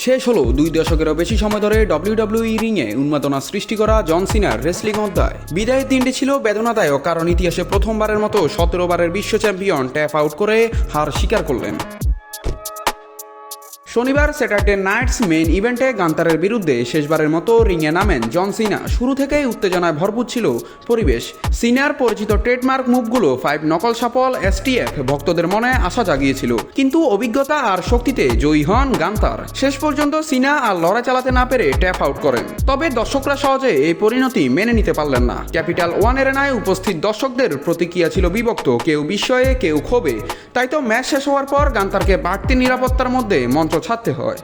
শেষ হলো 2 দশকেরও বেশি সময় ধরে WWE রিংয়ে উন্মাদনা সৃষ্টি করা জন সিনার রেসলিং অধ্যায়। বিদায়ের দিনটি ছিল বেদনাদায়ক, কারণ ইতিহাসে প্রথমবারের মতো 17 বারের বিশ্ব চ্যাম্পিয়ন ট্যাপ আউট করে হার স্বীকার করলেন। শনিবার স্যাটারডে নাইটস মেইন ইভেন্টে গান্তারের বিরুদ্ধে শেষবারের মতো রিংয়ে নামেন জন সিনা। শুরু থেকেই উত্তেজনায় ভরপুর ছিল পরিবেশ। সিনার পরিচিত ট্রেডমার্ক মুভগুলো 5 নকল সাপল STF ভক্তদের মনে আশা জাগিয়েছিল, কিন্তু অভিজ্ঞতা আর শক্তিতে জয়ী হন গান্তার। শেষ পর্যন্ত সিনা আর লড়াই চালাতে না পেরে ট্যাপ আউট করেন। তবে দর্শকরা সহজে এই পরিণতি মেনে নিতে পারলেন না। ক্যাপিটাল ওয়ান এরেনায় উপস্থিত দর্শকদের প্রতিক্রিয়া ছিল বিভক্ত, কেউ বিস্ময়ে কেউ ক্ষোভে। তাই তো ম্যাচ শেষ হওয়ার পর গান্তারকে বাড়তি নিরাপত্তার মধ্যে মঞ্চ ছাড়তে হয়।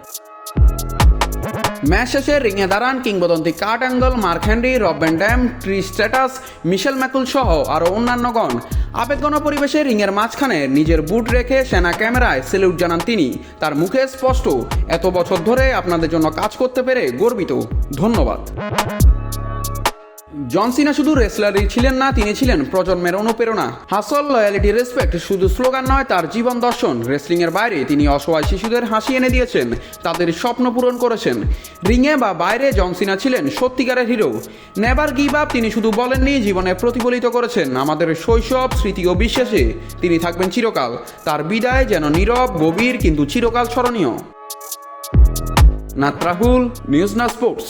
ম্যাচ শেষে রিংয়ে দাঁড়ান কিংবদন্তি কার্ট অ্যাঙ্গল, মার্ক হেনরি, রব ভ্যান ড্যাম, ট্রিশ স্ট্র্যাটাস, মিশেল ম্যাকুল সহ আরও অন্যান্যগণ। আবেগঘন পরিবেশে রিংয়ের মাঝখানে নিজের বুট রেখে সেনা ক্যামেরায় সেলুট জানান তিনি। তার মুখে স্পষ্ট, এত বছর ধরে আপনাদের জন্য কাজ করতে পেরে গর্বিত, ধন্যবাদ। জন সিনা শুধু রেসলারই ছিলেন না, তিনি ছিলেন প্রজন্মের অনুপ্রেরণা। হাসল, লয়ালিটি, রেসপেক্ট শুধু স্লোগান নয়, তার জীবন দর্শন। রেসলিংয়ের বাইরে তিনি অসহায় শিশুদের হাসি এনে দিয়েছেন, তাদের স্বপ্ন পূরণ করেছেন। রিংয়ে বা বাইরে জন সিনা ছিলেন সত্যিকারের হিরো। নেভার গিভ আপ তিনি শুধু বলেননি, জীবনে প্রতিফলিত করেছেন আমাদের শৈশব, স্মৃতি ও বিশ্বাসে তিনি থাকবেন চিরকাল। তার বিদায় যেন নীরব, গভীর, কিন্তু চিরকাল স্মরণীয়। নাত রাহুল, নিউজ না স্পোর্টস।